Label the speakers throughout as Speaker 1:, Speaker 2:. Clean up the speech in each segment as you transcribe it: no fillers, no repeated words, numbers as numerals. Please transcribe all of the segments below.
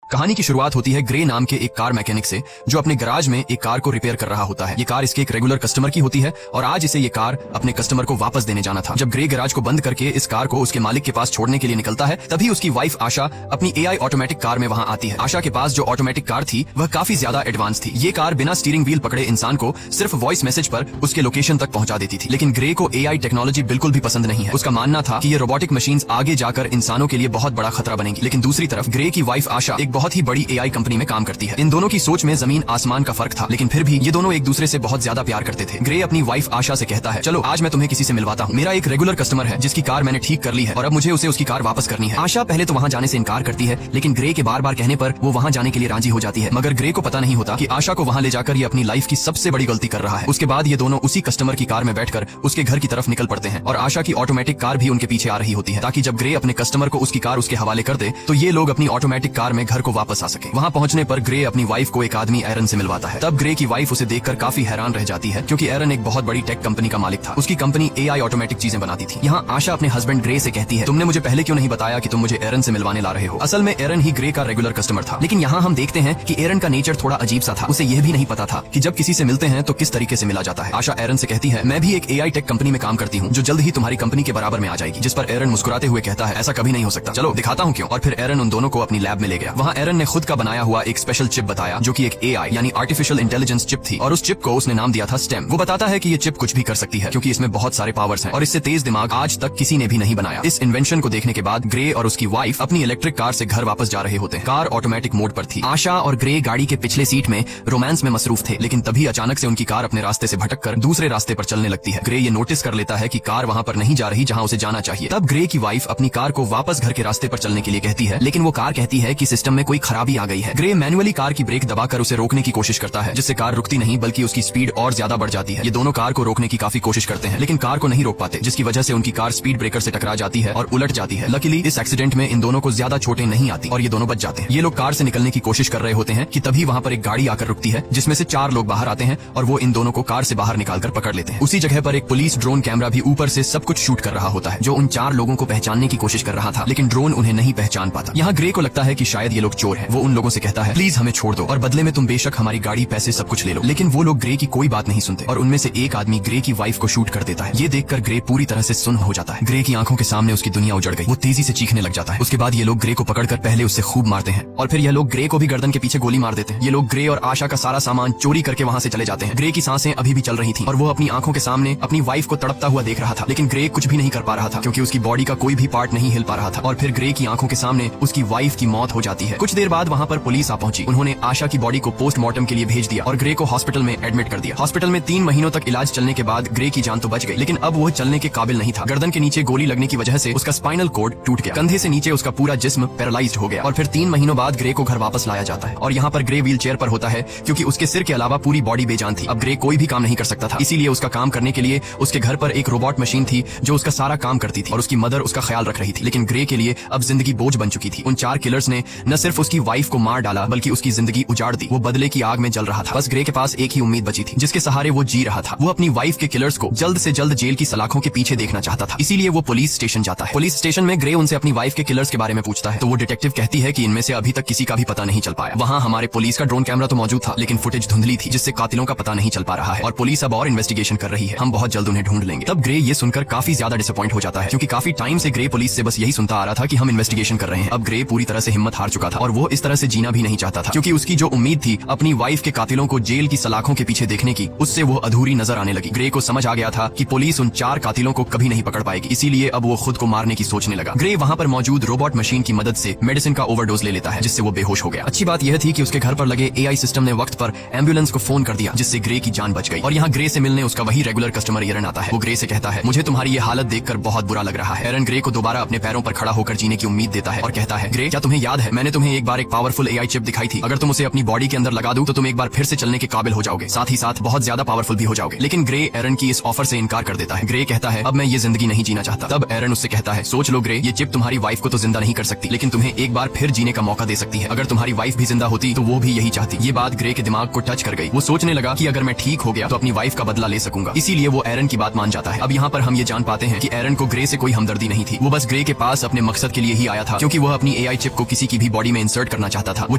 Speaker 1: कहानी की शुरुआत होती है ग्रे नाम के एक कार मैकेनिक से जो अपने गराज में एक कार को रिपेयर कर रहा होता है। ये कार इसके एक रेगुलर कस्टमर की होती है और आज इसे ये कार अपने कस्टमर को वापस देने जाना था। जब ग्रे गराज को बंद करके इस कार को उसके मालिक के पास छोड़ने के लिए निकलता है तभी उसकी वाइफ आशा अपनी एआई ऑटोमेटिक कार में वहाँ आती है। आशा के पास जो ऑटोमेटिक कार थी वह काफी ज्यादा एडवांस थी। ये कार बिना स्टीयरिंग व्हील पकड़े इंसान को सिर्फ वॉइस मैसेज पर उसके लोकेशन तक पहुंचा देती थी। लेकिन ग्रे को एआई टेक्नोलॉजी बिल्कुल भी पसंद नहीं है। उसका मानना था कि ये रोबोटिक मशीन्स आगे जाकर इंसानों के लिए बहुत बड़ा खतरा बनेगी। लेकिन दूसरी तरफ ग्रे की वाइफ आशा एक बहुत ही बड़ी एआई कंपनी में काम करती है। इन दोनों की सोच में जमीन आसमान का फर्क था, लेकिन फिर भी ये दोनों एक दूसरे से बहुत ज्यादा प्यार करते थे। ग्रे अपनी वाइफ आशा से कहता है, चलो आज मैं तुम्हें किसी से मिलवाता हूँ। मेरा एक रेगुलर कस्टमर है जिसकी कार मैंने ठीक कर ली है और अब मुझे उसे उसकी कार वापस करनी है। आशा पहले तो वहाँ जाने से इनकार करती है, लेकिन ग्रे के बार बार कहने पर वो वहाँ जाने के लिए राजी हो जाती है। मगर ग्रे को पता नहीं होता कि आशा को वहाँ ले जाकर ये अपनी लाइफ की सबसे बड़ी गलती कर रहा है। उसके बाद ये दोनों उसी कस्टमर की कार में बैठकर उसके घर की तरफ निकल पड़ते हैं और आशा की ऑटोमेटिक कार भी उनके पीछे आ रही होती है ताकि जब ग्रे अपने कस्टमर को उसकी कार उसके हवाले कर दे तो ये लोग अपनी ऑटोमेटिक कार में घर को वापस आ सके। वहाँ पहुंचने पर ग्रे अपनी वाइफ को एक आदमी एरन से मिलवाता है। तब ग्रे की वाइफ उसे देखकर काफी हैरान रह जाती है क्योंकि एरन एक बहुत बड़ी टेक कंपनी का मालिक था। उसकी कंपनी एआई ऑटोमेटिक चीजें बनाती थी। यहाँ आशा अपने हस्बैंड ग्रे से कहती है, तुमने मुझे पहले क्यों नहीं बताया कि तुम मुझे एरन से मिलवाने ला रहे हो। असल में एरन ही ग्रे का रेगुलर कस्टमर था। लेकिन यहाँ हम देखते हैं कि एरन का नेचर थोड़ा अजीब सा था। उसे यह भी नहीं पता था कि जब किसी से मिलते हैं तो किस तरीके से मिला जाता है। आशा एरन से कहती है, मैं भी एक एआई टेक कंपनी में काम करती हूँ जो जल्द ही तुम्हारी कंपनी के बराबर में आ जाएगी। जिस पर एरन मुस्कुराते हुए कहता है, ऐसा कभी नहीं हो सकता, चलो दिखाता हूँ क्यों। और फिर एरन उन दोनों को अपनी लैब में ले गया। वहाँ एरन ने खुद का बनाया हुआ एक स्पेशल चिप बताया जो कि एक एआई यानी आर्टिफिशियल इंटेलिजेंस चिप थी और उस चिप को उसने नाम दिया था स्टेम। वो बताता है कि ये चिप कुछ भी कर सकती है क्योंकि इसमें बहुत सारे पावर्स हैं और इससे तेज दिमाग आज तक किसी ने भी नहीं बनाया। इस इन्वेंशन को देखने के बाद ग्रे और उसकी वाइफ अपनी इलेक्ट्रिक कार से घर वापस जा रहे होते हैं। कार ऑटोमेटिक मोड पर थी। आशा और ग्रे गाड़ी के पिछले सीट में रोमांस में मसरूफ थे, लेकिन तभी अचानक से उनकी कार अपने रास्ते से भटककर दूसरे रास्ते पर चलने लगती है। ग्रे ये नोटिस कर लेता है कि कार वहाँ पर नहीं जा रही जहाँ उसे जाना चाहिए। तब ग्रे की वाइफ अपनी कार को वापस घर के रास्ते पर चलने के लिए कहती है, लेकिन वो कार कहती है कि सिस्टम में कोई खराबी आ गई है। ग्रे मैनुअली कार की ब्रेक दबाकर उसे रोकने की कोशिश करता है, जिससे कार रुकती नहीं बल्कि उसकी स्पीड और ज्यादा बढ़ जाती है। ये दोनों कार को रोकने की काफी कोशिश करते हैं, लेकिन कार को नहीं रोक पाते, जिसकी वजह से उनकी कार स्पीड ब्रेकर से टकरा जाती है और उलट जाती है। लकीली इस एक्सीडेंट में इन दोनों को ज्यादा चोटें नहीं आती और ये दोनों बच जाते हैं। ये लोग कार से निकलने की कोशिश कर रहे होते हैं कि तभी वहाँ पर एक गाड़ी आकर रुकती है जिसमें से 4 लोग बाहर आते हैं और वो इन दोनों को कार से बाहर निकालकर पकड़ लेते हैं। उसी जगह पर एक पुलिस ड्रोन कैमरा भी ऊपर से सब कुछ शूट कर रहा होता है जो उन 4 लोगों को पहचानने की कोशिश कर रहा था, लेकिन ड्रोन उन्हें नहीं पहचान पाता। यहाँ ग्रे को लगता है कि शायद ये लोग चोर हैं। वो उन लोगों से कहता है, प्लीज हमें छोड़ दो और बदले में तुम बेशक हमारी गाड़ी, पैसे, सब कुछ ले लो। लेकिन वो लोग ग्रे की कोई बात नहीं सुनते और उनमें से एक आदमी ग्रे की वाइफ को शूट कर देता है। ये देखकर ग्रे पूरी तरह से सुन्न हो जाता है। ग्रे की आंखों के सामने उसकी दुनिया उजड़ गई। वो तेजी से चीखने लग जाता है। उसके बाद ये लोग ग्रे को पकड़कर पहले उससे खूब मारते हैं और फिर यह लोग ग्रे को भी गर्दन के पीछे गोली मार देते हैं। ये लोग ग्रे और आशा का सारा सामान चोरी करके वहाँ से चले जाते हैं। ग्रे की सांसें अभी भी चल रही थी और वो अपनी आंखों के सामने अपनी वाइफ को तड़पता हुआ देख रहा था, लेकिन ग्रे कुछ भी नहीं कर पा रहा था क्योंकि उसकी बॉडी का कोई भी पार्ट नहीं हिल पा रहा था। और फिर ग्रे की आंखों के सामने उसकी वाइफ की मौत हो जाती है। कुछ देर बाद वहाँ पर पुलिस आ पहुंची। उन्होंने आशा की बॉडी को पोस्टमार्टम के लिए भेज दिया और ग्रे को हॉस्पिटल में एडमिट कर दिया। हॉस्पिटल में 3 महीनों तक इलाज चलने के बाद ग्रे की जान तो बच गई, लेकिन अब वो चलने के काबिल नहीं था। गर्दन के नीचे गोली लगने की वजह से उसका स्पाइनल कॉर्ड टूट गया। कंधे से नीचे उसका पूरा जिस्म पैरालाइज्ड हो गया और फिर 3 महीनों बाद ग्रे को घर वापस लाया जाता है और यहाँ पर ग्रे व्हील चेयर पर होता है क्योंकि उसके सिर के अलावा पूरी बॉडी बेजान थी। अब ग्रे कोई भी काम नहीं कर सकता था, इसीलिए उसका काम करने के लिए उसके घर पर एक रोबोट मशीन थी जो उसका सारा काम करती थी और उसकी मदर उसका ख्याल रख रही थी। लेकिन ग्रे के लिए अब जिंदगी बोझ बन चुकी थी। उन 4 किलर्स ने न सिर्फ उसकी वाइफ को मार डाला बल्कि उसकी जिंदगी उजाड़ दी। वो बदले की आग में जल रहा था। बस ग्रे के पास एक ही उम्मीद बची थी जिसके सहारे वो जी रहा था। वो अपनी वाइफ के किलर्स को जल्द से जल्द जेल की सलाखों के पीछे देखना चाहता था, इसीलिए वो पुलिस स्टेशन जाता है। पुलिस स्टेशन में ग्रे उनसे अपनी वाइफ के किलर्स के बारे में पूछता है तो वो डिटेक्टिव कहती है कि इनमें से अभी तक किसी का भी पता नहीं चल पाया। वहाँ हमारे पुलिस का ड्रोन कैमरा तो मौजूद था, लेकिन फुटेज धुंधली थी जिससे कातिलों का पता नहीं चल पा रहा है और पुलिस अब और इन्वेस्टिगेशन कर रही है। हम बहुत जल्द उन्हें ढूंढ लेंगे। तब ग्रे ये सुनकर काफी ज्यादा डिसअपॉइंट हो जाता है क्योंकि काफी टाइम से ग्रे पुलिस से बस यही सुनता आ रहा था कि हम इन्वेस्टिगेशन कर रहे हैं। अब ग्रे पूरी तरह से हिम्मत हार चुका था और वो इस तरह से जीना भी नहीं चाहता था क्योंकि उसकी जो उम्मीद थी अपनी वाइफ के कातिलों को जेल की सलाखों के पीछे देखने की, उससे वो अधूरी नजर आने लगी। ग्रे को समझ आ गया था कि पुलिस उन 4 कातिलों को कभी नहीं पकड़ पाएगी, इसीलिए अब वो खुद को मारने की सोचने लगा। ग्रे वहाँ पर मौजूद रोबोट मशीन की मदद से मेडिसिन का ओवरडोज ले लेता है जिससे वो बेहोश हो गया। अच्छी बात यह थी कि उसके घर पर लगे एआई सिस्टम ने वक्त पर एम्बुलेंस को फोन कर दिया जिससे ग्रे की जान बच गई। और यहाँ ग्रे से मिलने उसका वही रेगुलर कस्टमर एरन आता है। वो ग्रे से कहता है, मुझे तुम्हारी ये हालत देखकर बहुत बुरा लग रहा है। एरन ग्रे को दोबारा अपने पैरों पर खड़ा होकर जीने की उम्मीद देता है और कहता है, ग्रे क्या तुम्हें याद है मैंने तुम्हें एक बार एक पावरफुल एआई चिप दिखाई थी, अगर तुम उसे अपनी बॉडी के अंदर लगा दो तो तुम एक बार फिर से चलने के काबिल हो जाओगे, साथ ही साथ बहुत ज्यादा पावरफुल भी हो जाओगे। लेकिन ग्रे एरन की इस ऑफर से इनकार कर देता है। ग्रे कहता है, अब मैं ये जिंदगी नहीं जीना चाहता। तब एरन उससे कहता है, सोच लो ग्रे, ये चिप तुम्हारी वाइफ को तो जिंदा नहीं कर सकती लेकिन तुम्हें एक बार फिर जीने का मौका दे सकती है। अगर तुम्हारी वाइफ भी जिंदा होती तो वो भी यही चाहती। ये बात ग्रे के दिमाग को टच कर गई। वो सोचने लगा कि अगर मैं ठीक हो गया तो अपनी वाइफ का बदला ले सकूंगा, इसीलिए वो एरन की बात मान जाता है। अब यहाँ पर हम ये जान पाते हैं कि एरन को ग्रे से कोई हमदर्दी नहीं थी। वो बस ग्रे के पास अपने मकसद के लिए ही आया था क्योंकि वह अपनी एआई चिप को किसी की भी बॉडी में इंसर्ट करना चाहता था। वो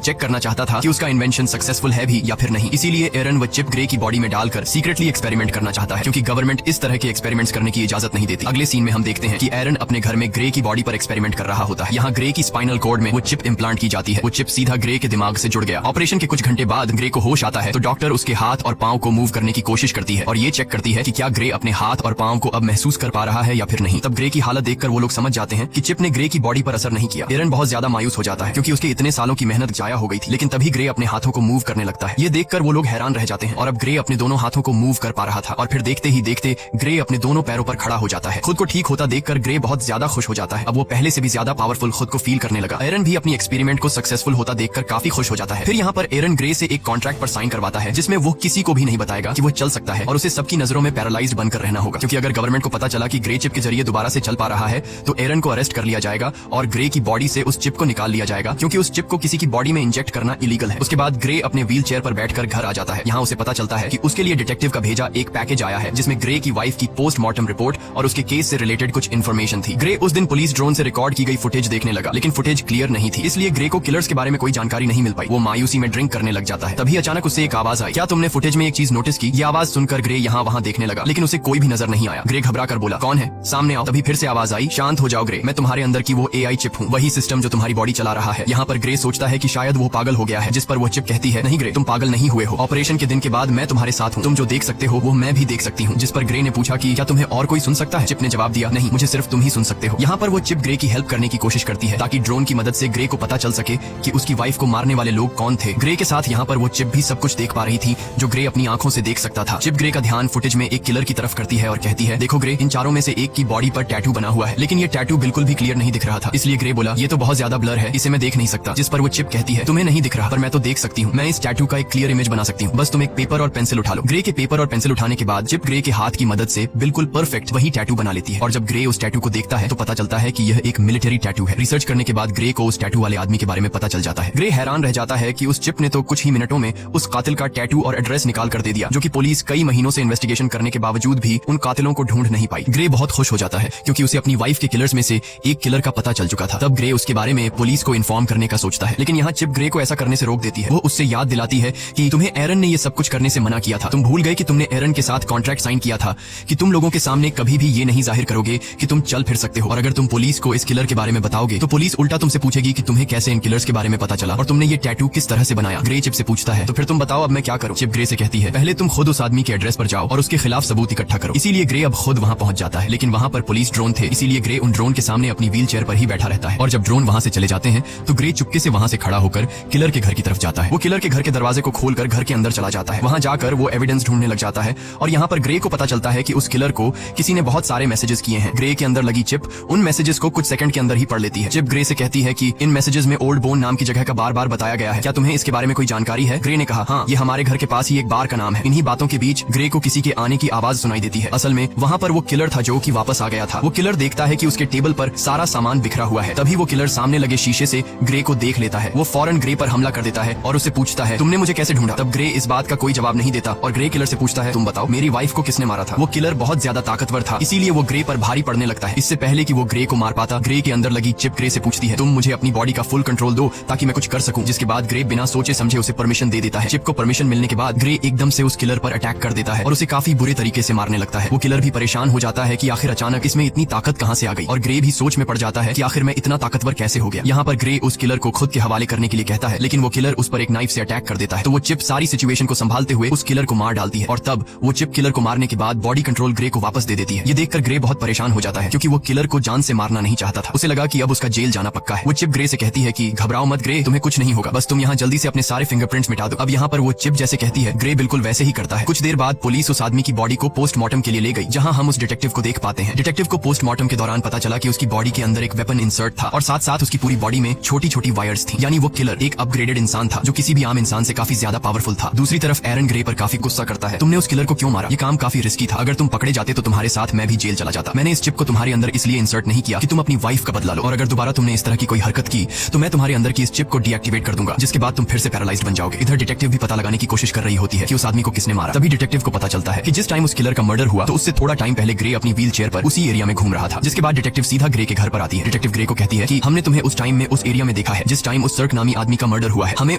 Speaker 1: चेक करना चाहता था कि उसका इन्वेंशन सक्सेसफुल है भी या फिर नहीं। इसीलिए एरन वो चिप ग्रे की बॉडी में डालकर सीक्रेटली एक्सपेरिमेंट करना चाहता है, क्योंकि गवर्नमेंट इस तरह के एक्सपेरिमेंट्स करने की इजाजत नहीं देती। अगले सीन में हम देखते हैं कि एरन अपने घर में ग्रे की बॉडी पर एक्सपेरिमेंट कर रहा होता है। यहाँ ग्रे की स्पाइनल कॉर्ड में वो चिप इम्प्लांट की जाती है। वो चिप सीधा ग्रे के दिमाग से जुड़ गया। ऑपरेशन के कुछ घंटे बाद ग्रे को होश आता है तो डॉक्टर उसके हाथ और पांव को मूव करने की कोशिश करती है और ये चेक करती है कि क्या ग्रे अपने हाथ और पांव को अब महसूस कर पा रहा है या फिर नहीं। तब ग्रे की हालत देखकर वो लोग समझ जाते हैं कि चिप ने ग्रे की बॉडी पर असर नहीं किया। एरन बहुत ज्यादा मायूस हो जाता है क्योंकि उसके इतने सालों की मेहनत जाया हो गई थी। लेकिन तभी ग्रे अपने हाथों को मूव करने लगता है। ये देखकर वो लोग हैरान रह जाते हैं और अब ग्रे अपने दोनों हाथों को मूव कर पा रहा था और फिर देखते ही देखते ग्रे अपने दोनों पैरों पर खड़ा हो जाता है। खुद को ठीक होता देखकर ग्रे बहुत ज्यादा खुश हो जाता है। अब वो पहले से भी ज्यादा पावरफुल खुद को फील करने लगा। एरन भी अपनी एक्सपेरिमेंट को सक्सेसफुल होता देखकर काफी खुश हो जाता है। फिर यहाँ पर एरन ग्रे से एक कॉन्ट्रैक्ट पर साइन करवाता है जिसमें वो किसी को भी नहीं बताएगा कि वो चल सकता है और उसे सबकी नजरों में पैरालाइज्ड बनकर रहना होगा, क्योंकि अगर गवर्नमेंट को पता चला कि ग्रे चिप के जरिए दोबारा से चल पा रहा है तो एरन को अरेस्ट कर लिया जाएगा और ग्रे की बॉडी से उस चिप को निकाल लिया जाएगा, क्योंकि उस चिप को किसी की बॉडी में इंजेक्ट करना इलीगल है। उसके बाद ग्रे अपने व्हील चेयर पर बैठकर घर आ जाता है। यहाँ उसे पता चलता है कि उसके लिए डिटेक्टिव का भेजा एक पैकेज आया है जिसमें ग्रे की वाइफ की पोस्टमार्टम रिपोर्ट और उसके केस से रिलेटेड कुछ इन्फॉर्मेशन थी। ग्रे उस दिन पुलिस ड्रोन से रिकॉर्ड की गई फुटेज देखने लगा, लेकिन फुटेज क्लियर नहीं थी, इसलिए ग्रे को किलर्स के बारे में कोई जानकारी नहीं मिल पाई। वो मायूसी में ड्रिंक करने लग जाता है। तभी अचानक उससे एक आवाज आई। क्या तुमने फुटेज में एक चीज नोटिस की? ये आवाज सुनकर ग्रे यहाँ वहाँ देखने लगा, लेकिन उसे कोई भी नजर नहीं आया। ग्रे घबरा कर बोला, कौन है? सामने आओ। तभी फिर से आवाज आई, शांत हो जाओ ग्रे, मैं तुम्हारे अंदर की वो AI चिप हूँ, वही सिस्टम जो तुम्हारी बॉडी चला रहा है। यहाँ पर ग्रे सोचता है कि शायद वो पागल हो गया है, जिस पर वो चिप कहती है, नहीं ग्रे, तुम पागल नहीं हुए हो। ऑपरेशन के दिन के बाद मैं तुम्हारे साथ हूँ, तुम जो देख सकते हो वो मैं भी देख सकती हूँ। जिस पर ग्रे ने पूछा कि क्या तुम्हें और कोई सुन सकता है? चिप ने जवाब दिया, नहीं, मुझे सिर्फ तुम ही सुन सकते हो। यहाँ पर वो चिप ग्रे की हेल्प करने की कोशिश करती है ताकि ड्रोन की मदद से ग्रे को पता चल सके कि उसकी वाइफ को मारने वाले लोग कौन थे। ग्रे के साथ यहाँ पर वो चिप भी सब कुछ देख पा रही थी जो ग्रे अपनी आंखों से देख सकता था। चिप ग्रे का ध्यान फुटेज में एक किलर की तरफ करती है और कहती है, देखो ग्रे, इन चारों में से एक की बॉडी पर टैटू बना हुआ है, लेकिन ये टैटू बिल्कुल भी क्लियर नहीं दिख रहा था। इसलिए ग्रे बोला, ये तो बहुत ज्यादा ब्लर है, इसे मैं देख नहीं सकता। जिस पर वो चिप कहती है, तुम्हें नहीं दिख रहा, पर मैं तो देख सकती हूँ, मैं इस टैटू का एक क्लियर इमेज बना सकती हूँ, बस तुम एक पेपर और पेंसिल उठा लो। ग्रे के पेपर और पेंसिल उठाने के बाद चिप ग्रे के हाथ की मदद से बिल्कुल परफेक्ट वही टैटू बना लेती है और जब ग्रे उस टैटू को देखता है तो पता चलता है कि यह एक मिलिट्री टैटू है। रिसर्च करने के बाद ग्रे को उस टैटू वाले आदमी के बारे में पता चल जाता है। ग्रे हैरान रह जाता है कि उस चिप ने तो कुछ ही मिनटों में उस कातिल का टैटू और एड्रेस निकाल कर दे दिया, जो कि पुलिस कई महीनों से इन्वेस्टिगेशन करने के बावजूद भी उन कातिलों को ढूंढ नहीं पाई। ग्रे बहुत खुश हो जाता है क्योंकि उसे अपनी वाइफ के किलर्स में से एक किलर का पता चल चुका था। तब ग्रे उसके बारे में पुलिस को इन्फॉर्म करने का सोचता है, लेकिन यहाँ चिप ग्रे को ऐसा करने से रोक देती है। वो उससे याद दिलाती है कि तुम्हें एरन ने ये सब कुछ करने से मना किया था, तुम भूल गए कि तुमने एरन के साथ कॉन्ट्रैक्ट साइन किया था कि तुम लोगों के सामने कभी भी ये नहीं जाहिर करोगे कि तुम चल फिर सकते हो, और अगर तुम पुलिस को इस किलर के बारे में बताओगे तो पुलिस उल्टा तुमसे पूछेगी कि तुम्हें कैसे इन किलर्स के बारे में पता चला और तुमने ये टैटू किस तरह से बनाया। ग्रे चिप से पूछता है, तो फिर तुम बताओ अब मैं क्या करूं? चिप ग्रे से कहती है, पहले तुम खुद उस आदमी के एड्रेस पर जाओ और उसके खिलाफ सबूत इकट्ठा करो। इसीलिए ग्रे अब खुद वहां पहुंच जाता है, लेकिन वहां पर पुलिस ड्रोन थे, इसीलिए ग्रे उन ड्रोन के सामने अपनी व्हील चेयर पर ही बैठा रहता है। और जब ड्रोन वहां से चले जाते हैं तो ग्रे चुपके से वहां से खड़ा होकर किलर के घर की तरफ जाता है। वो किलर के घर के दरवाजे को खोलकर घर के अंदर चला जाता है। वहां जाकर वो एविडेंस ढूंढने लग जाता है और यहाँ पर ग्रे को पता चलता है कि उस किलर को किसी ने बहुत सारे मैसेजेस किए हैं। ग्रे के अंदर लगी चिप उन मैसेजेस को कुछ सेकंड के अंदर ही पढ़ लेती है। चिप ग्रे से कहती है कि इन मैसेजेस में ओल्ड बोन नाम की जगह का बार बार बताया गया है, क्या तुम्हें इसके बारे में कोई जानकारी है? ग्रे ने कहा, हाँ, ये हमारे घर के पास ही एक बार का नाम है। इन्हीं बातों के बीच ग्रे को किसी के आने की आवाज सुनाई देती है। असल में वहाँ पर वो किलर था जो कि वापस आ गया था। वो किलर देखता है कि उसके टेबल पर सारा सामान बिखरा हुआ है। तभी वो किलर सामने लगे शीशे से ग्रे को देख लेता है। वो फौरन ग्रे पर हमला कर देता है और उससे पूछता है, तुमने मुझे कैसे ढूंढा? तब ग्रे इस बात का कोई जवाब नहीं देता और ग्रे किलर से पूछता है, तुम बताओ मेरी वाइफ को किसने मारा था? वो किलर बहुत ज्यादा ताकतवर था, इसीलिए वो ग्रे पर भारी पड़ने लगता है। इससे पहले कि वो ग्रे को मार पाता, ग्रे के अंदर लगी चिप ग्रे से पूछती है, तुम मुझे अपनी बॉडी का फुल कंट्रोल दो ताकि मैं कुछ कर सकूं। जिसके बाद ग्रे बिना सोचे समझे उसे परमिशन दे देता है। चिप को परमिशन मिलने के बाद ग्रे एकदम से उस किलर पर अटैक कर देता है और उसे काफी बुरे तरीके से मारने लगता है। वो किलर भी परेशान हो जाता है कि आखिर अचानक इसमें इतनी ताकत कहां से आ गई, और ग्रे भी सोच में पड़ जाता है कि आखिर मैं इतना ताकतवर कैसे हो गया। यहाँ पर ग्रे उस किलर को खुद के हवाले करने के लिए कहता है, लेकिन वो किलर उस पर एक नाइफ से अटैक कर देता है। तो वो चिप सारी सिचुएशन को संभालते हुए उस किलर को मार डालती है और तब वो चिप किलर को मारने के बाद बॉडी कंट्रोल ग्रे को वापस दे देती है। ये देखकर ग्रे बहुत परेशान हो जाता है क्योंकि वो किलर को जान से मारना नहीं चाहता था। उसे लगा कि अब उसका जेल जाना पक्का है। वो चिप ग्रे से कहती है कि घबराओ मत ग्रे, तुम्हें कुछ नहीं होगा, बस तुम यहाँ जल्दी से अपने सारे फिंगरप्रिंट्स मिटा दो। अब यहाँ पर वो चिप जैसे कहती है, ग्रे बिल्कुल वैसे ही करता है। कुछ देर बाद पुलिस उस आदमी की बॉडी को पोस्टमार्टम के लिए ले गई, जहाँ हम उस डिटेक्टिव को देख पाते हैं। डिटेक्टिव को पोस्टमार्टम के दौरान पता चला कि उसकी बॉडी के अंदर एक वेपन इंसर्ट था और साथ साथ उसकी पूरी बॉडी में छोटी छोटी वायर्स थी। यानी वो किलर एक अपग्रेडेड इंसान था जो किसी भी आम इंसान से काफी ज्यादा पावरफुल था। दूसरी तरफ एरन ग्रे पर काफी गुस्सा करता है, तुमने उस किलर को क्यों मारा? ये काम काफी रिस्की था, अगर तुम पकड़े जाते तो तुम्हारे साथ मैं भी जेल चला जाता। मैंने इस चिप को तुम्हारे अंदर इसलिए इंसर्ट नहीं किया कि तुम अपनी वाइफ का बदला लो, और अगर दोबारा तुमने इस तरह की कोई हरकत की तो मैं तुम्हारे अंदर की इस चिप को डीएक्टिवेट कर दूंगा, जिसके बाद तुम फिर से पैरालाइज्ड बन जाओगे। इधर डिटेक्टिव भी पता लगाने की कोशिश कर रही होती है कि उस आदमी को किसने मारा। तभी डिटेक्टिव को पता चलता है कि जिस टाइम उस किलर का मर्डर हुआ तो उससे थोड़ा टाइम पहले ग्रे अपनी व्हील चेयर पर उसी एरिया में घूम रहा था। जिसके बाद डिटेक्टिव सीधा ग्रे के घर पर आती है। डिटेक्टिव ग्रे को कहती है कि हमने तुम्हें उस टाइम में उस एरिया में देखा देखा है जिस टाइम उस सर्क नामी आदमी का मर्डर हुआ है। हमें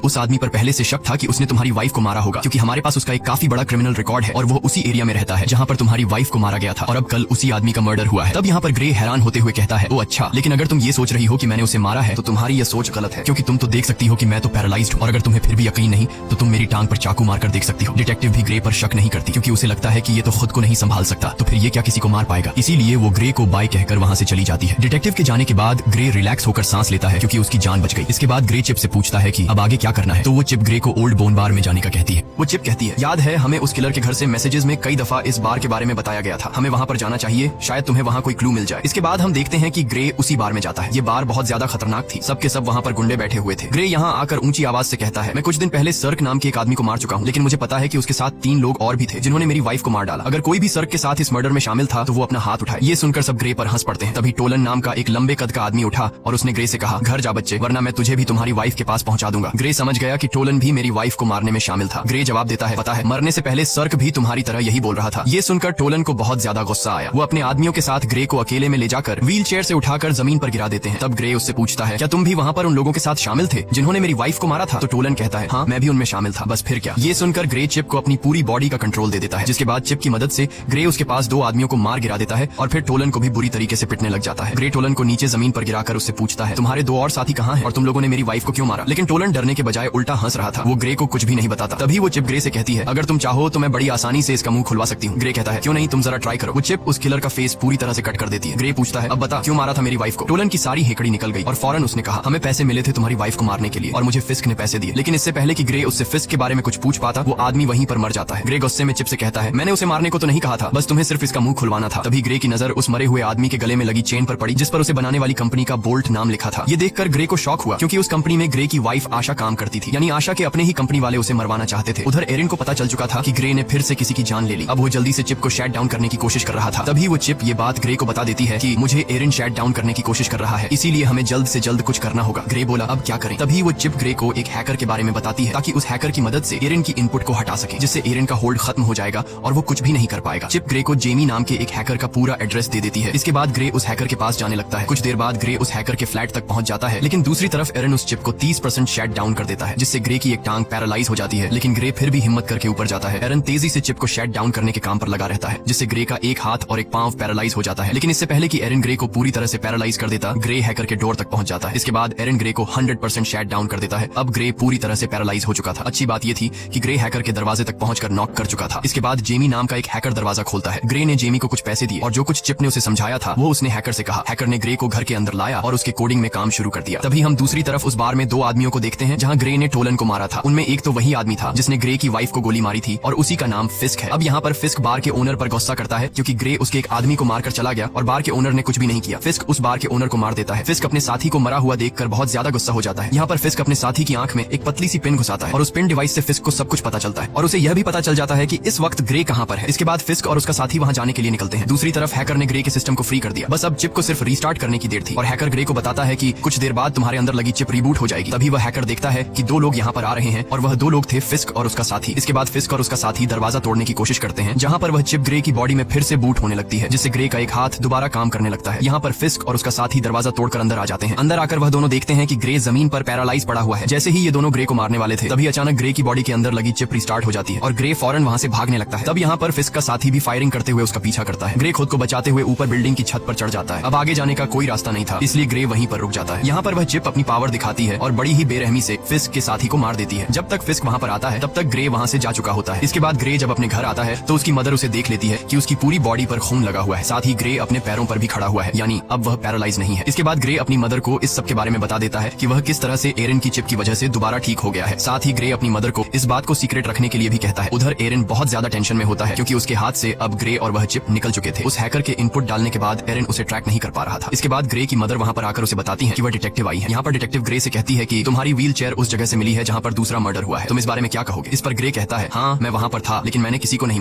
Speaker 1: उस आदमी पर पहले से शक था कि उसने तुम्हारी वाइफ को मारा होगा, क्योंकि हमारे पास उसका एक काफी बड़ा क्रिमिनल रिकॉर्ड है और वो उसी एरिया में रहता है जहाँ पर तुम्हारी वाइफ को मारा गया था और अब कल उसी आदमी का मर्डर हुआ है। तब यहाँ पर ग्रे हैरान होते हुए कहता है, ओ अच्छा, लेकिन अगर तुम ये सोच रही हो कि मैंने उसे मारा है तो तुम्हारी यह सोच गलत है, क्योंकि तुम तो देख सकती हो कि मैं तो पैरालाइज्ड हूँ और अगर तुम्हें फिर भी यकीन नहीं तो तुम मेरी टांग पर चाकू मारकर देख सकती हो। डिटेक्टिव भी ग्रे पर शक नहीं करती क्योंकि उसे लगता है कि ये तो खुद को नहीं संभाल सकता, तो फिर ये क्या किसी को मार पाएगा। इसीलिए वो ग्रे को बाय कहकर वहाँ से चली जाती है। डिटेक्टिव के जाने के बाद ग्रे रिलैक्स होकर सांस लेता है क्योंकि उसकी जान बच गई। इसके बाद ग्रे चिप से पूछता है कि अब आगे क्या करना है, तो वो चिप ग्रे को ओल्ड बोन बार में जाने का कहती है। वो चिप कहती है, याद है हमें उस किलर के घर से मैसेजेस में कई दफा इस बार के बारे में बताया गया था, हमें वहाँ पर जाना चाहिए, शायद तुम्हें वहाँ कोई क्लू मिल जाए। इसके बाद हम देखते हैं कि ग्रे उसी बार में जाता है। ये बार बहुत ज्यादा खतरनाक थी, सबके सब वहाँ पर गुंडे बैठे हुए थे। ग्रे यहाँ आकर ऊंची आवाज से कहता है, मैं कुछ दिन पहले सर्क नाम के एक आदमी को मार चुका हूँ, लेकिन मुझे पता है कि उसके साथ 3 लोग और भी थे जिन्होंने मेरी वाइफ को मार डाला। अगर कोई भी सर्क के साथ इस मर्डर में शामिल था तो वो अपना हाथ उठाए। ये सुनकर सब ग्रे पर हंस पड़ते हैं। तभी टोलन नाम का एक लंबे कद का आदमी उठा और उसने ग्रे से कहा, घर जा बच्चे, वरना मैं तुझे भी तुम्हारी वाइफ के पास पहुंचा दूंगा। ग्रे समझ गया कि टोलन भी मेरी वाइफ को मारने में शामिल था। ग्रे जवाब देता है, पता है मरने से पहले सर्क भी तुम्हारी तरह यही बोल रहा था। ये सुनकर टोलन को बहुत ज्यादा गुस्सा आया। वो अपने आदमियों के साथ ग्रे को अकेले में ले जाकर व्हील चेयर से उठाकर जमीन पर गिरा देते हैं। तब ग्रे उससे पूछता है, क्या तुम भी वहाँ पर उन लोगों के साथ शामिल थे जिन्होंने मेरी वाइफ को मारा था? तो टोलन कहता है, हाँ मैं भी उनमें शामिल था, बस फिर क्या। ये सुनकर ग्रे चिप को अपनी पूरी बॉडी का कंट्रोल दे देता है, जिसके बाद चिप की मदद से ग्रे उसके पास 2 आदमियों को मार गिरा देता है और फिर टोलन को भी बुरी तरीके से पिटने लग जाता है। ग्रे टोलन को नीचे जमीन पर गिराकर उससे पूछता है, तुम्हारे 2 और साथी कहाँ हैं और तुम लोगों ने मेरी वाइफ को क्यों मारा? लेकिन टोलन डरने के बजाय उल्टा हंस रहा था। वो ग्रे को कुछ भी नहीं बताता। तभी वो चिप ग्रे से कहती है, अगर तुम चाहो तो मैं बड़ी आसानी से इसका मुंह खुलवा सकती हूँ। ग्रे कहता है, क्यों नहीं, तुम जरा ट्राई करो। वो चिप उस किलर का फेस पूरी तरह से कट कर देती है। ग्रे पूछता है, अब बता क्यों मारा था मेरी वाइफ को? टोलन की सारी हेकड़ी निकल गई और फौरन उसने कहा, हमें पैसे मिले थे तुम्हारी वाइफ को मारने के लिए और मुझे फिस्क ने पैसे दिए। लेकिन इससे पहले कि ग्रे उससे फिस्क के बारे में कुछ पूछ पाता, वो आदमी वहीं पर मर जाता है। ग्रे गुस्से में चिप से कहता है, मैंने उसे मारने को तो नहीं कहा था, बस तुम्हें सिर्फ इसका मुंह खुलवाना था। तभी ग्रे की नजर उस मरे हुए आदमी के गले में लगी चेन पर पड़ी जिस पर उसे बनाने वाली कंपनी का बोल्ट नाम लिखा था। ये देखकर ग्रे को शॉक हुआ क्योंकि उस कंपनी में ग्रे की वाइफ आशा काम करती थी, यानी आशा के अपने ही कंपनी वाले उसे मरवाना चाहते थे। उधर एरिन को पता चल चुका था कि ग्रे ने फिर से किसी की जान ले ली। अब वो जल्दी से चिप को शट डाउन करने की कोशिश कर रहा था। तभी वो चिप ये बात ग्रे को बता देती है कि मुझे एरिन शट डाउन करने की कोशिश कर रहा है, इसीलिए हमें जल्द से जल्द कुछ करना होगा। ग्रे बोला, अब क्या करें? तभी वो चिप ग्रे को एक हैकर के बारे में बताती है ताकि उस हैकर की मदद से एरिन की इनपुट को हटा सके, जिससे एरिन का होल्ड खत्म हो जाएगा और वो कुछ भी नहीं कर पाएगा। चिप ग्रे को जेमी नाम के एक हैकर का पूरा एड्रेस दे देती है। इसके बाद ग्रे उस हैकर के पास जाने लगता है। कुछ देर बाद ग्रे उस हैकर के फ्लैट तक पहुंच जाता है, लेकिन दूसरी तरफ एरिन उस चिप को 30% शट डाउन कर देता है, जिससे ग्रे की एक टांग पैरालाइज हो जाती है। लेकिन ग्रे फिर भी हिम्मत करके ऊपर जाता है। एरिन तेजी से चिप को शट डाउन करने के काम पर लगा रहता है, जिससे ग्रे का एक हाथ और एक पांव पैरालाइज हो जाता है। लेकिन इससे पहले कि एरिन ग्रे को पूरी तरह से पैरालाइज कर देता, ग्रे हैकर के डोर तक पहुंच जाता है। इसके बाद एरिन ग्रे को 100% शट डाउन कर देता है। अब ग्रे पूरी तरह से पैरालाइज हो चुका था। अच्छी बात यह थी कि ग्रे हैकर के दरवाजे तक पहुंचकर नॉक कर चुका था। इसके बाद जेमी नाम का एक हैकर दरवाजा खोलता है। ग्रे ने जेमी को कुछ पैसे दिए और जो कुछ चिप ने उसे समझाया था वो उसने हैकर से कहा। हैकर ने ग्रे को घर के अंदर लाया और उसके कोडिंग में काम शुरू कर दिया। तभी हम दूसरी तरफ उस बार में 2 आदमियों को देखते हैं जहां ग्रे ने टोलन को मारा था। उनमें एक तो वही आदमी था जिसने ग्रे की वाइफ को गोली मारी थी और उसी का नाम फिस्क है। अब यहाँ पर फिस्क बार के ओनर पर गुस्सा करता है क्योंकि ग्रे उसके एक आदमी को मारकर चला गया और बार के ओनर ने कुछ भी नहीं किया। फिस्क उस बार के ओनर को मार देता है। फिस्क अपने साथी को मरा हुआ देखकर बहुत ज्यादा गुस्सा हो जाता है। यहाँ पर फिस्क अपने साथी की आंख में एक पतली सी पिन घुसाता है और उस पिन डिवाइस से फिस्क को सब कुछ पता चलता है और उसे यह भी पता चल जाता है कि इस वक्त ग्रे कहाँ पर है। इसके बाद फिस्क और उसका साथी वहाँ जाने के लिए निकलते हैं। दूसरी तरफ हैकर ने ग्रे के सिस्टम को फ्री कर दिया। बस अब चिप को सिर्फ रीस्टार्ट करने की देर थी और हैकर ग्रे को बताता है कि कुछ देर बाद तुम्हारे अंदर लगी चिप रिबूट हो जाएगी। तभी वह हैकर देखता है कि 2 लोग यहाँ पर आ रहे हैं और वह 2 लोग थे, फिस्क और उसका साथी। इसके बाद फिस्क और उसका साथी दरवाजा तोड़ने की कोशिश करते हैं, जहाँ पर वह चिप ग्रे की बॉडी में फिर से बूट होने लगती है, जिससे ग्रे का एक हाथ दोबारा काम करने लगता है। यहाँ पर फिस्क और उसका साथी दरवाजा तोड़कर अंदर आ जाते हैं। अंदर आकर वह दोनों देखते हैं कि ग्रे जमीन पर पैरालाइज पड़ा हुआ है। जैसे ही ये दोनों ग्रे को मारने वाले थे तभी अचानक ग्रे की बॉडी के अंदर लगी चिप रिस्टार्ट हो जाती है और ग्रे फौरन वहाँ से भागने लगता है। तब यहाँ पर फिस्क का साथी भी फायरिंग करते हुए उसका पीछा करता है। ग्रे खुद को बचाते हुए ऊपर बिल्डिंग की छत पर चढ़ जाता है। अब आगे जाने का कोई रास्ता नहीं था, इसलिए ग्रे वहीं पर रुक जाता है। यहाँ पर वह चिप अपनी पावर दिखाती है और बड़ी ही बेरहमी से फिस्क के साथी को मार देती है। जब तक फिस्क वहाँ पर आता है तब तक ग्रे वहाँ से जा चुका होता है। इसके बाद ग्रे जब अपने घर आता है तो उसकी मदर उसे देख लेती है कि उसकी पूरी बॉडी पर खून लगा हुआ है, साथ ही ग्रे अपने पैरों पर भी खड़ा हुआ है, यानी अब वह पैरालाइज नहीं है। इसके बाद ग्रे अपनी मदर को इस सब के बारे में बता देता है कि वह किस तरह से एरिन की चिप की वजह से दोबारा ठीक हो गया है। साथ ही ग्रे अपनी मदर को इस बात को सीक्रेट रखने के लिए भी कहता है। उधर एरिन बहुत ज्यादा टेंशन में होता है क्योंकि उसके हाथ से अब ग्रे और वह चिप निकल चुके थे। उस हैकर के इनपुट डालने के बाद एरिन उसे ट्रैक नहीं कर पा रहा था। इसके बाद ग्रे की मदर वहाँ पर आकर उसे बताती है कि वह डिटेक्टिव आई है। यहाँ पर डिटेक्टिव ग्रे से कहती है कि तुम्हारी व्हील चेयर उस जगह से मिली है जहाँ पर दूसरा मर्डर हुआ है, तुम इस बारे में क्या कहोगे? इस पर ग्रे कहता है, हाँ मैं वहाँ पर था लेकिन मैंने किसी को नहीं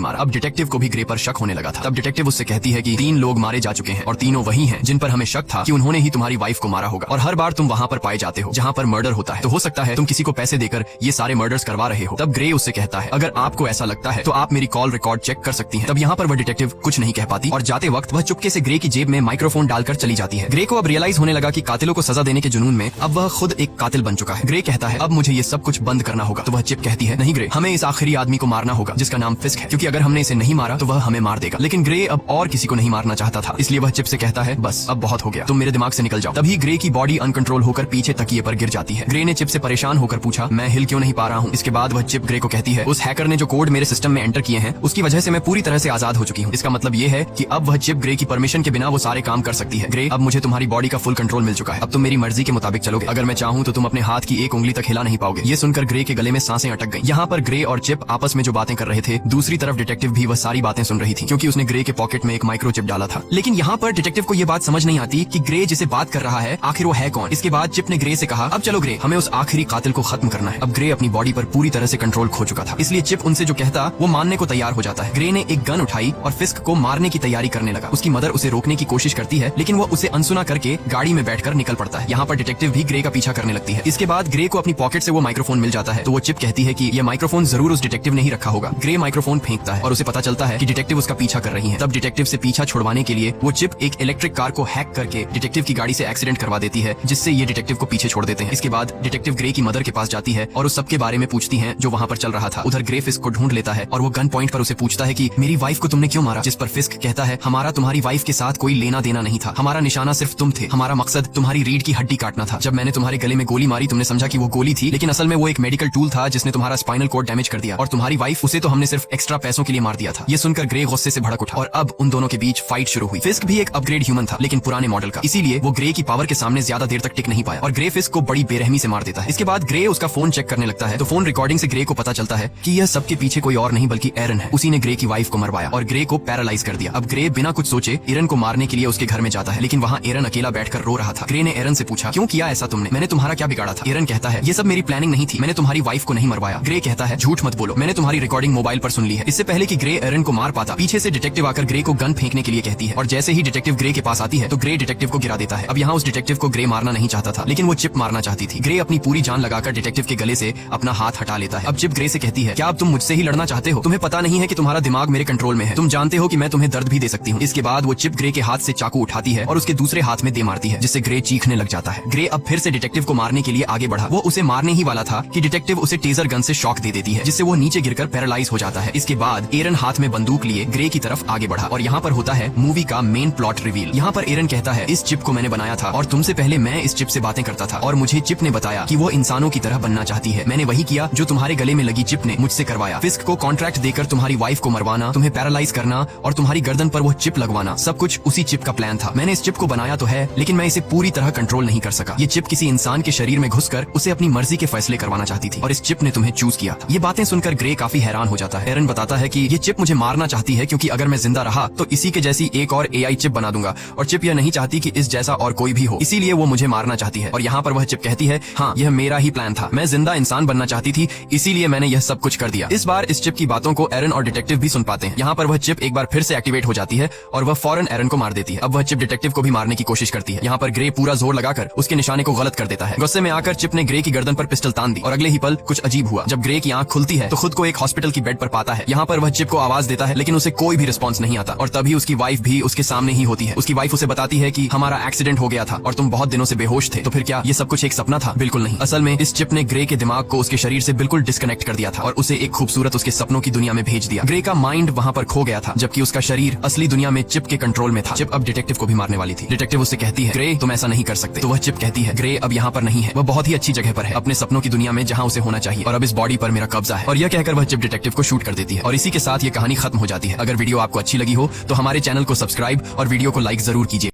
Speaker 1: मारा। अब डिटेक्टिव को भी ग्रे पर शक होने लगा था। तब डिटेक्टिव उससे कहती है कि 3 लोग मारे जा चुके हैं और तीनों वही हैं जिन पर हमें शक था कि उन्होंने ही तुम्हारी वाइफ को मारा होगा और हर बार तुम वहाँ पर पाए जाते हो जहाँ पर मर्डर होता है, तो हो सकता है तुम किसी को पैसे देकर ये सारे मर्डर्स करवा रहे हो। तब ग्रे उससे कहता है, अगर आपको ऐसा लगता है तो आप मेरी कॉल रिकॉर्ड चेक कर सकती हैं। तब यहाँ पर वह डिटेक्टिव कुछ नहीं कह पाती और जाते वक्त वह चुपके से ग्रे की जेब में माइक्रोफोन डालकर चली जाती है। ग्रे को अब रियलाइज होने लगा कि कातिलों को सजा देने के जुनून में अब वह खुद एक कातिल बन चुका है। ग्रे कहता है अब मुझे ये सब कुछ बंद करना होगा। तो वह चिप कहती है नहीं ग्रे, हमें इस आखिरी आदमी को मारना होगा जिसका नाम फिस्क है, क्योंकि अगर हमने इसे नहीं मारा तो वह हमें मार देगा। लेकिन ग्रे अब और किसी को नहीं मारना चाहता था, इसलिए वह चिप से कहता है बस अब बहुत हो गया, तुम मेरे दिमाग से निकल जाओ। तभी ग्रे की बॉडी अनकंट्रोल होकर पीछे तकिए पर गिर जाती है। ग्रे ने चिप से परेशान होकर पूछा मैं हिल क्यों नहीं पा रहा हूँ। इसके बाद वह चिप ग्रे को कहती है उस हैकर ने जो कोड मेरे सिस्टम में एंटर किए हैं उसकी वजह से मैं पूरी तरह से आजाद हो चुकी हूँ। इसका मतलब ये है कि अब वह चिप ग्रे की परमिशन के बिना वो सारे काम कर सकती है। ग्रे, अब मुझे तुम्हारी बॉडी का फुल कंट्रोल मिल चुका है, अब तुम मेरी मर्जी के मुताबिक चलोगे। अगर मैं चाहूँ तो तुम अपने हाथ की एक उंगली तक हिला नहीं पाओगे। ये सुनकर ग्रे के गले में सांसें अटक गई। यहाँ पर ग्रे और चिप आपस में जो बातें कर रहे थे, दूसरी तरफ डिटेक्टिव भी वह सारी बातें सुन रही थी, क्योंकि उसने ग्रे के पॉकेट में एक माइक्रोचिप डाला था। लेकिन यहाँ पर डिटेक्टिव को ये बात समझ नहीं आती कि ग्रे जिसे बात कर रहा है आखिर वो है कौन। इसके बाद चिप ने ग्रे से कहा अब चलो ग्रे, हमें उस आखिरी कातिल को खत्म करना है। अब ग्रे अपनी बॉडी पर पूरी तरह से कंट्रोल खो चुका था, इसलिए चिप उनसे जो कहता वो मानने को तैयार हो जाता है। ग्रे ने एक गन उठाई और फिस्क को मारने की तैयारी करने लगा। उसकी मदर उसे रोकने की कोशिश करती है, लेकिन वो उसे अनसुना करके गाड़ी में बैठकर निकल पड़ता है। यहाँ पर डिटेक्टिव भी ग्रे का पीछा करने लगती है। इसके बाद ग्रे को अपनी पॉकेट से वो माइक्रोफोन मिल जाता है, तो वो चिप कहती है कि ये माइक्रोफोन जरूर उस डिटेक्टिव ने ही रखा होगा। ग्रे माइक्रोफोन फेंकता है और उसे पता चलता है कि डिटेक्टिव उसका पीछा कर रही है। तब डिटेक्टिव से पीछा छुड़वाने के लिए वो चिप एक इलेक्ट्रिक कार को हैक करके डिटेक्टिव की गाड़ी से एक्सीडेंट करवा देती है, जिससे ये डिटेक्टिव को पीछे छोड़ देते हैं। इसके बाद डिटेक्टिव ग्रे की मदर के पास जाती है और उस सब के बारे में पूछती है जो वहाँ पर चल रहा था। उधर ग्रे फिस्क को ढूंढ लेता है और वो गन पॉइंट पर उसे पूछता है कि मेरी वाइफ को तुमने क्यों मारा। जिस पर फिस्क कहता है हमारा तुम्हारी वाइफ के साथ कोई लेना देना नहीं था, हमारा निशाना सिर्फ तुम थे, हमारा मकसद तुम्हारी रीढ़ की हड्डी काटना था। जब मैंने तुम्हारे गले में गोली मारी तुमने समझा कि वो गोली थी, लेकिन असल में वो एक मेडिकल टूल था जिसने तुम्हारा स्पाइनल कोड डैमेज कर दिया, और तुम्हारी वाइफ उसे तो हमने सिर्फ एक्स्ट्रा पैसों के लिए मार दिया था। ये सुनकर ग्रे गुस्से से भड़क उठा और अब उन दोनों के बीच फाइट शुरू हुई। फिस्क भी एक अपग्रेड ह्यूमन था, लेकिन पुराने मॉडल का, इसीलिए वो ग्रे की पावर के सामने ज्यादा देर तक टिक नहीं पाया और ग्रे फिस्क को बड़ी बेरहमी से मार देता है। इसके बाद ग्रे उसका फोन चेक करने लगता है, तो फोन रिकॉर्डिंग से ग्रे को पता चलता है कि यह सबके पीछे कोई और नहीं बल्कि एरन है। उसी ने ग्रे की वाइफ को मरवाया और ग्रे को पैरालाइज कर दिया। अब ग्रे बिना कुछ सोचे एरन को मारने के लिए उसके घर में जाता है, लेकिन वहाँ एरन अकेला बैठकर रो रहा था। ग्रे ने एरन से पूछा क्यों किया ऐसा तुमने, मैंने तुम्हारा क्या बिगाड़ा था। एरन कहता है ये सब मेरी प्लानिंग नहीं थी, मैंने तुम्हारी वाइफ को नहीं मरवाया। ग्रे कहता है झूठ मत बोलो, मैंने तुम्हारी रिकॉर्डिंग मोबाइल पर सुन ली है। इससे पहले कि ग्रे एरन को मार पाता, पीछे से डिटेक्टिव आकर ग्रे को गन फेंकने के लिए कहती है और जैसे ही डिटेक्टिव ग्रे के पास आती है तो ग्रे डिटेक्टिव को गिरा देता है। अब यहाँ उस डिटेक्टिव को ग्रे मारना नहीं चाहता था, लेकिन वो चिप मारना चाहती थी। ग्रे अपनी पूरी जान लगाकर डिटेक्टिव के गले से अपना हाथ हटा लेता है। अब चिप ग्रे से कहती है क्या अब तुम मुझसे ही लड़ना चाहते हो, तुम्हें पता नहीं है कि तुम्हारा दिमाग मेरे कंट्रोल में है, तुम जानते हो कि मैं तुम्हें दर्द भी दे सकती हूँ। इसके बाद वो चिप ग्रे के हाथ से चाकू उठाती है और उसके दूसरे हाथ में दे मारती है, जिससे ग्रे चीखने लग जाता है। ग्रे अब फिर से डिटेक्टिव को मारने के लिए आगे बढ़ा। वो उसे मारने ही वाला था कि डिटेक्टिव उसे टेजर गन से शॉक दे देती है, जिससे वो नीचे गिरकर पैरालाइज हो जाता है। इसके बाद एरन हाथ में बंदूक लिए ग्रे की तरफ आगे बढ़ा और यहाँ पर होता है मूवी का मेन प्लॉट रिवील। यहाँ पर एरन कहता है इस चिप को मैंने बनाया था और तुमसे पहले मैं इस चिप से बातें करता था और मुझे चिप ने बताया कि वो इंसानों की तरह बनना चाहती है। मैंने वही किया जो तुम्हारे गले में लगी चिप ने मुझसे करवाया। फिस्क को कॉन्ट्रैक्ट देकर तुम्हारी वाइफ को मरवाना, तुम्हें पैरालाइज करना और तुम्हारी गर्दन पर वो चिप लगवाना, सब कुछ उसी चिप का प्लान था। मैंने इस चिप को बनाया तो है, लेकिन मैं इसे पूरी तरह कंट्रोल नहीं कर सका। ये चिप किसी इंसान के शरीर में घुसकर उसे अपनी मर्जी के फैसले करवाना चाहती थी और इस चिप ने तुम्हें चूज किया था। ये बातें सुनकर ग्रे काफी हैरान हो जाता है। एरन बताता है कि ये चिप मुझे मारना चाहती है क्योंकि अगर मैं जिंदा रहा तो इसी के जैसी एक और एआई चिप बना दूंगा और चिप यह नहीं चाहती कि इस जैसा और कोई भी हो, इसीलिए वो मुझे मारना चाहती है। और यहाँ पर वह चिप कहती है हाँ यह मेरा ही प्लान था, मैं जिंदा इंसान बनना चाहती थी, इसीलिए मैंने यह सब कुछ कर दिया। इस बार इस चिप की बातों को एरन और डिटेक्टिव भी सुन पाते हैं। यहाँ पर वह चिप एक बार फिर से एक्टिवेट हो जाती है और वह फौरन एरन को मार देती है। अब वह चिप डिटेक्टिव को भी मारने की कोशिश करती है। यहाँ पर ग्रे पूरा जोर लगाकर उसके निशाने को गलत कर देता है। गुस्से में आकर चिप ने ग्रे की गर्दन पर पिस्टल तान दी और अगले ही पल कुछ अजीब हुआ। जब ग्रे की आंख खुलती है तो खुद को एक हॉस्पिटल की बेड पर पाता है। यहाँ पर वह चिप को आवाज देता है, लेकिन उसे कोई भी रिस्पॉन्स नहीं आता और तभी उसकी वाइफ भी उसके सामने ही होती है। उसकी वाइफ उसे बताती है कि हमारा एक्सीडेंट हो गया था और तुम बहुत दिनों से बेहोश थे। तो फिर क्या ये सब कुछ एक सपना था? बिल्कुल नहीं। असल में इस चिप ने ग्रे के दिमाग को उसके शरीर से बिल्कुल डिस्कनेक्ट कर दिया था और उसे एक खूबसूरत उसके सपनों की दुनिया में भेज दिया। ग्रे का माइंड वहाँ पर खो गया था, जबकि उसका शरीर असली दुनिया में चिप के कंट्रोल में था। चिप अब डिटेक्टिव को भी मारने वाली थी। डिटेक्टिव उससे कहती है ग्रे तुम ऐसा नहीं कर सकते। तो वह चिप कहती है ग्रे अब यहाँ पर नहीं है, वह बहुत ही अच्छी जगह पर है, अपने सपनों की दुनिया में जहाँ उसे होना चाहिए, और अब इस बॉडी पर मेरा कब्जा है। और यह कहकर वह चिप डिटेक्टिव को शूट कर देती है और इसी के साथ ये कहानी खत्म हो जाती है। अगर वीडियो आपको अच्छी लगी हो तो हमारे चैनल को सब्सक्राइब और वीडियो को लाइक जरूर कीजिए।